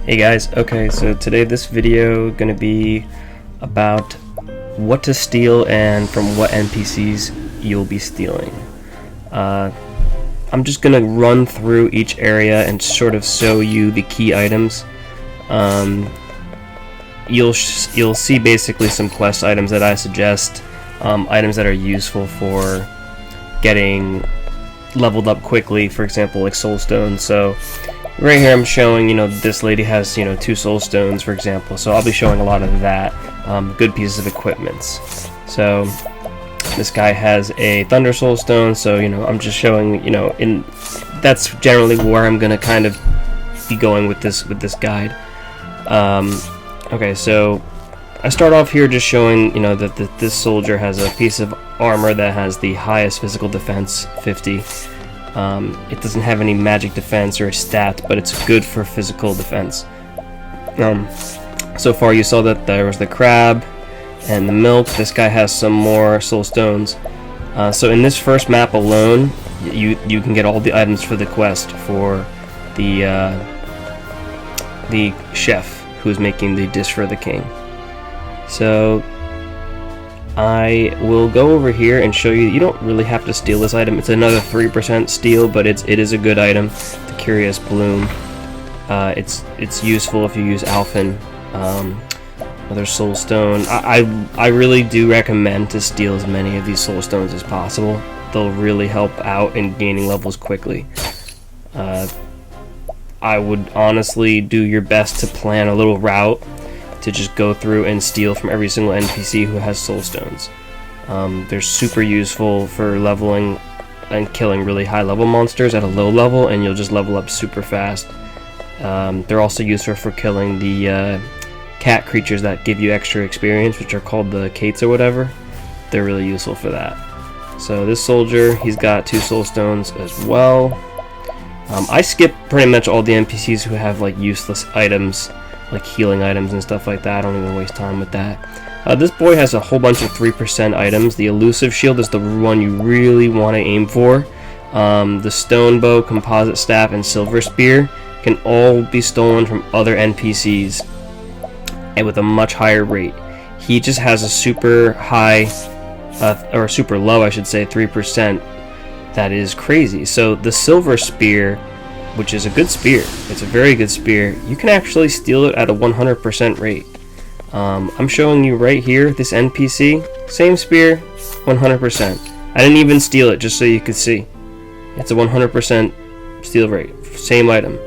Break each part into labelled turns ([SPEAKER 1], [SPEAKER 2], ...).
[SPEAKER 1] Hey guys, okay, so today this video gonna be about what to steal and from what NPCs you'll be stealing. I'm just gonna run through each area and sort of show you the key items. You'll see basically some quest items that I suggest, items that are useful for getting leveled up quickly, for example like soul stones. So right here I'm showing, this lady has, 2 soul stones, for example, so I'll be showing a lot of that, good pieces of equipment. So this guy has a thunder soul stone, so I'm just showing, that's generally where I'm gonna kind of be going with this guide. Okay, so I start off here just showing, that this soldier has a piece of armor that has the highest physical defense, 50. It doesn't have any magic defense or a stat, but it's good for physical defense. So far you saw that there was the crab and the milk. This guy has some more soul stones. So in this first map alone, you can get all the items for the quest for the chef who's making the dish for the king. So I will go over here and show you. You don't really have to steal this item. It's another 3% steal, but it is a good item. The Curious Bloom. It's useful if you use Alphen. Another Soul Stone. I really do recommend to steal as many of these Soul Stones as possible. They'll really help out in gaining levels quickly. I would honestly do your best to plan a little route to just go through and steal from every single NPC who has soul stones. They're super useful for leveling and killing really high level monsters at a low level, and you'll just level up super fast. They're also useful for killing the cat creatures that give you extra experience, which are called the Kates or whatever. They're really useful for that. So this soldier, he's got 2 soul stones as well. I skip pretty much all the NPCs who have like useless items, like healing items and stuff like that. I don't even waste time with that. This boy has a whole bunch of 3% items. The elusive shield is the one you really want to aim for. The stone bow, composite staff, and silver spear can all be stolen from other NPCs and with a much higher rate. He just has a super high, or super low I should say, 3%. That is crazy. So the silver spear, which is a good spear, it's a very good spear, you can actually steal it at a 100% rate. I'm showing you right here, this NPC, same spear, 100%. I didn't even steal it, just so you could see. It's a 100% steal rate, same item.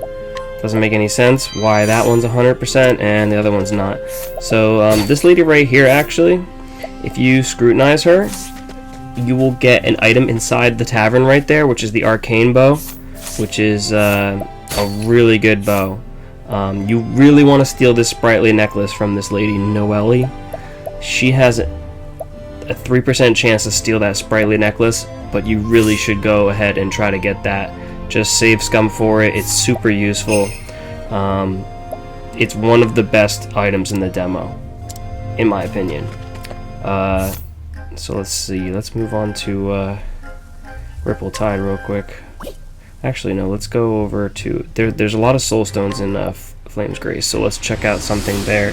[SPEAKER 1] Doesn't make any sense why that one's 100% and the other one's not. So this lady right here, actually, if you scrutinize her, you will get an item inside the tavern right there, which is the arcane bow, which is a really good bow. You really want to steal this sprightly necklace from this lady Noelle. She has a 3% chance to steal that sprightly necklace, but you really should go ahead and try to get that. Just save scum for it. It's super useful. It's one of the best items in the demo, in my opinion. So let's see. Let's move on to Ripple Tide real quick. Actually, no, let's go over to... There's a lot of soul stones in Flame's Grace, so let's check out something there.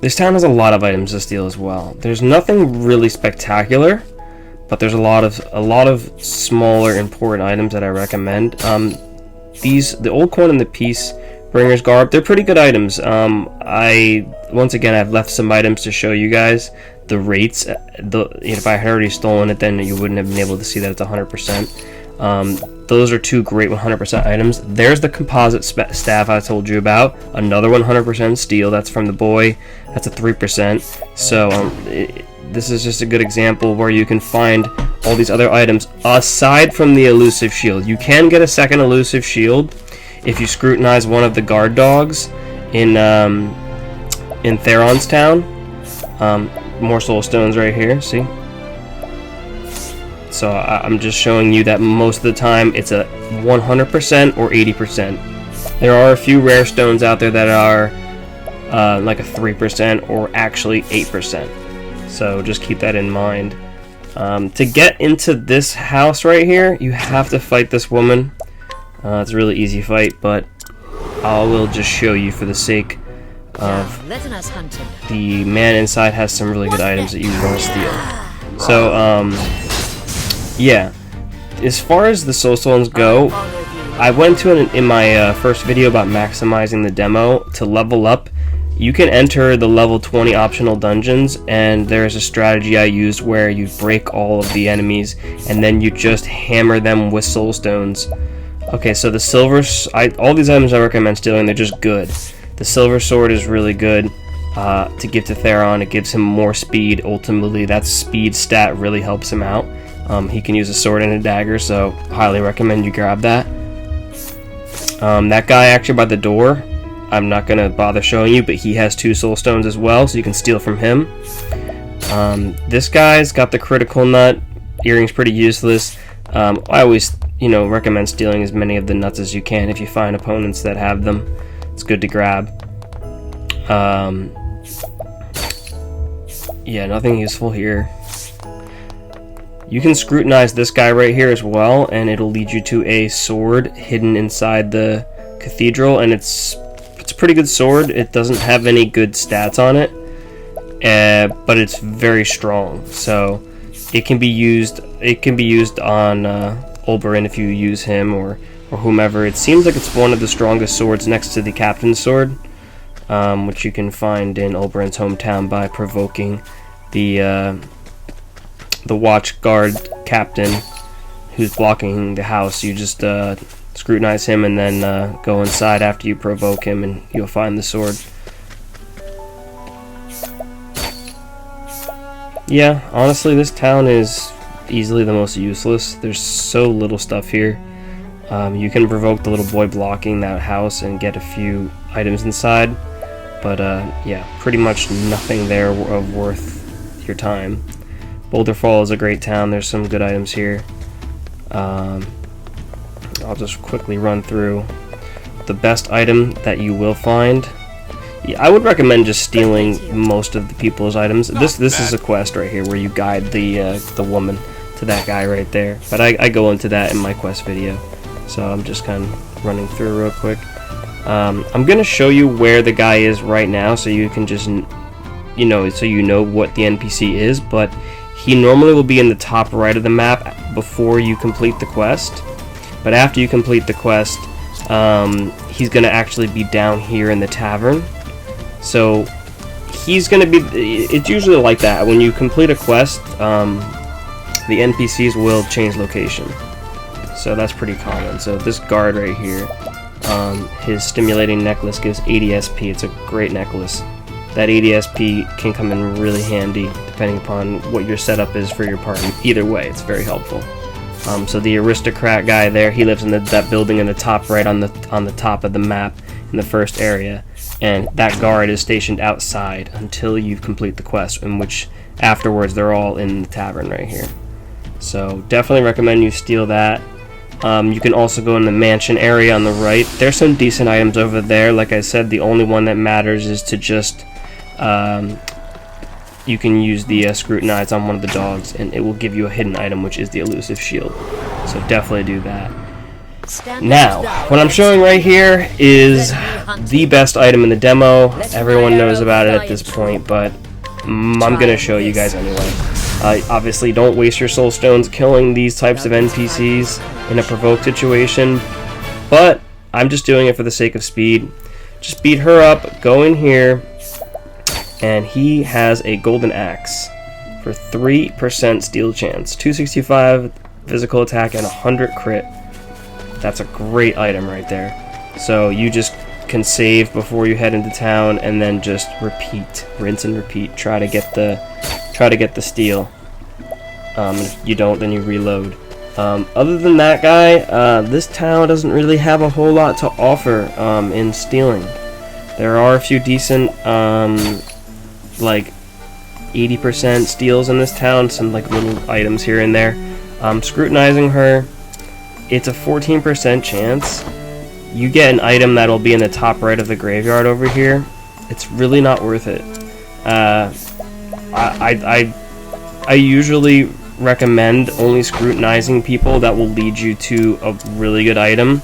[SPEAKER 1] This town has a lot of items to steal as well. There's nothing really spectacular, but there's a lot of smaller important items that I recommend. The Old Coin and the Peace Bringer's Garb, they're pretty good items. Once again, I've left some items to show you guys the rates. If I had already stolen it, then you wouldn't have been able to see that it's 100%. Those are 2 great 100% items. There's the composite staff I told you about, another 100% steal. That's from the boy. That's a 3%. So this is just a good example where you can find all these other items aside from the elusive shield. You can get a second elusive shield if you scrutinize one of the guard dogs in Theron's town. More soul stones right here, see? So I'm just showing you that most of the time it's a 100% or 80%. There are a few rare stones out there that are like a 3% or actually 8%. So just keep that in mind. To get into this house right here, you have to fight this woman. It's a really easy fight, but I will just show you for the sake of the man inside has some really good items that you want to steal. So, yeah. As far as the soulstones go, I went to in my first video about maximizing the demo to level up. You can enter the level 20 optional dungeons, and there's a strategy I used where you break all of the enemies and then you just hammer them with soulstones. Okay, so the silver, all these items I recommend stealing, they're just good. The silver sword is really good to give to Theron. It gives him more speed. Ultimately, that speed stat really helps him out. He can use a sword and a dagger, so highly recommend you grab that. That guy actually by the door, I'm not going to bother showing you, but he has 2 soulstones as well, so you can steal from him. This guy's got the critical nut. Earring's pretty useless. I always, recommend stealing as many of the nuts as you can if you find opponents that have them. It's good to grab. Yeah, nothing useful here. You can scrutinize this guy right here as well, and it'll lead you to a sword hidden inside the cathedral, and it's a pretty good sword. It doesn't have any good stats on it, but it's very strong, so it can be used. It can be used on Oberyn if you use him or whomever. It seems like it's one of the strongest swords next to the captain's sword, which you can find in Oberyn's hometown by provoking the watch guard captain who's blocking the house. You just scrutinize him and then go inside after you provoke him, and you'll find the sword. Yeah, honestly, this town is easily the most useless. There's so little stuff here. You can provoke the little boy blocking that house and get a few items inside, but yeah, pretty much nothing there of worth your time. Boulder Fall is a great town. There's some good items here. I'll just quickly run through the best item that you will find. Yeah, I would recommend just stealing most of the people's items. This is a quest right here where you guide the woman to that guy right there. But I go into that in my quest video, so I'm just kind of running through real quick. I'm gonna show you where the guy is right now, so you can just so you know what the NPC is. But he normally will be in the top right of the map before you complete the quest. But after you complete the quest, he's gonna actually be down here in the tavern. So he's gonna be. It's usually like that. When you complete a quest, the NPCs will change location. So that's pretty common. So this guard right here, his stimulating necklace gives 80 SP. It's a great necklace. That 80 SP can come in really handy depending upon what your setup is for your party. Either way, it's very helpful. So the aristocrat guy there, he lives in that building in the top right on the top of the map in the first area, and that guard is stationed outside until you complete the quest, in which afterwards they're all in the tavern right here. So definitely recommend you steal that. You can also go in the mansion area on the right. There's some decent items over there. Like I said, the only one that matters is to just you can use the scrutinize on one of the dogs, and it will give you a hidden item, which is the elusive shield. So definitely do that. Now, what I'm showing right here is the best item in the demo. Everyone knows about it at this point, but I'm going to show you guys anyway. Obviously, don't waste your soul stones killing these types of NPCs in a provoke situation, but I'm just doing it for the sake of speed. Just beat her up, go in here, and he has a golden axe for 3% steal chance, 265 physical attack, and 100 crit. That's a great item right there. So you just can save before you head into town, and then just repeat, rinse and repeat. Try to get the steal. If you don't, then you reload. Other than that guy, this town doesn't really have a whole lot to offer in stealing. There are a few decent like 80% steals in this town, some like little items here and there. Scrutinizing her, it's a 14% chance. You get an item that'll be in the top right of the graveyard over here. It's really not worth it. I usually recommend only scrutinizing people that will lead you to a really good item.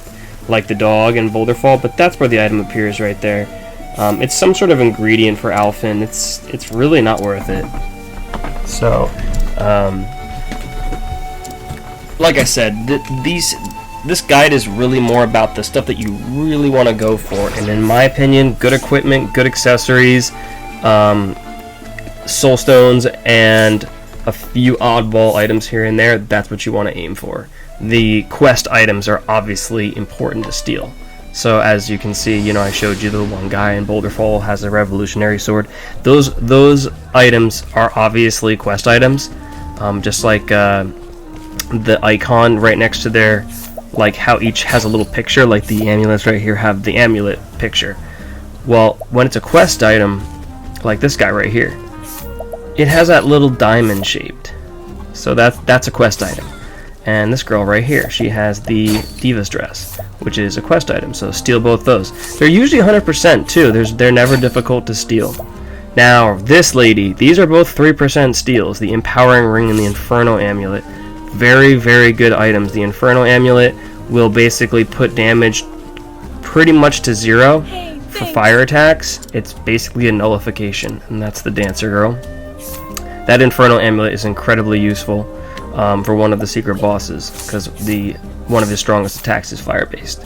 [SPEAKER 1] like the dog in Boulder Fall, but that's where the item appears right there. It's some sort of ingredient for Alphen. It's really not worth it. So, like I said, this guide is really more about the stuff that you really want to go for, and in my opinion, good equipment, good accessories, soul stones, and a few oddball items here and there. That's what you want to aim for. The quest items are obviously important to steal. So as you can see, you know, I showed you the one guy in Boulder Fall has a revolutionary sword. Those items are obviously quest items, just like the icon right next to their, like how each has a little picture, like the amulets right here have the amulet picture. Well, when it's a quest item, like this guy right here, it has that little diamond shaped. So that's a quest item. And this girl right here, she has the Diva's dress, which is a quest item, so steal both those. They're usually 100% too, they're never difficult to steal. Now, this lady, these are both 3% steals, the Empowering Ring and the Inferno Amulet. Very, very good items. The Inferno Amulet will basically put damage pretty much to 0 for fire attacks. It's basically a nullification, and that's the Dancer Girl. That Inferno Amulet is incredibly useful for one of the secret bosses, because one of his strongest attacks is fire-based.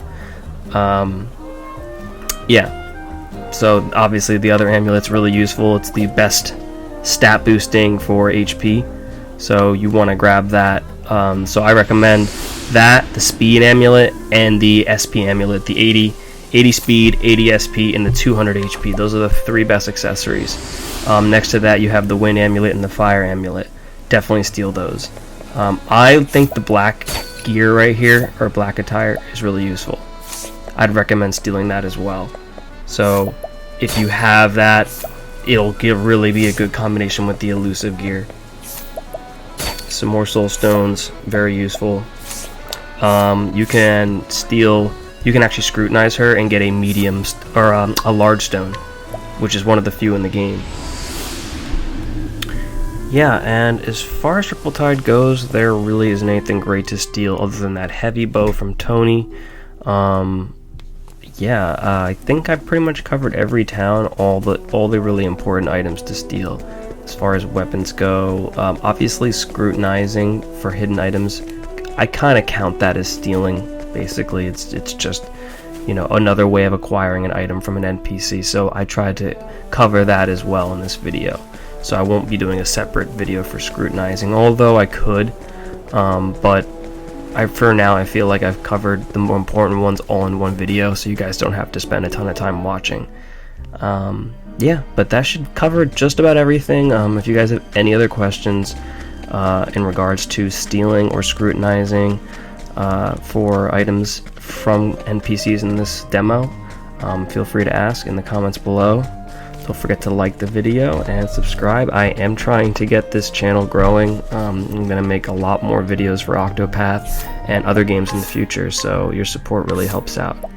[SPEAKER 1] Yeah, so obviously the other amulet's really useful. It's the best stat boosting for HP, so you want to grab that. So I recommend that, the Speed Amulet, and the SP Amulet, the 80 Speed, 80 SP, and the 200 HP. Those are the 3 best accessories. Next to that, you have the Wind Amulet and the Fire Amulet. Definitely steal those. I think the black gear right here, or black attire, is really useful. I'd recommend stealing that as well. So if you have that, it'll really be a good combination with the elusive gear. Some more soul stones, very useful. You can actually scrutinize her and get a medium or a large stone, which is one of the few in the game. Yeah, and as far as Riptide goes, there really isn't anything great to steal other than that heavy bow from Tony. I think I've pretty much covered every town, all the really important items to steal. As far as weapons go, obviously scrutinizing for hidden items, I kind of count that as stealing. Basically, it's just, you know, another way of acquiring an item from an NPC. So I tried to cover that as well in this video. So I won't be doing a separate video for scrutinizing, although I could. But for now, I feel like I've covered the more important ones all in one video, so you guys don't have to spend a ton of time watching. Yeah, but that should cover just about everything. If you guys have any other questions in regards to stealing or scrutinizing for items from NPCs in this demo, feel free to ask in the comments below. Don't forget to like the video and subscribe. I am trying to get this channel growing. I'm going to make a lot more videos for Octopath and other games in the future, so your support really helps out.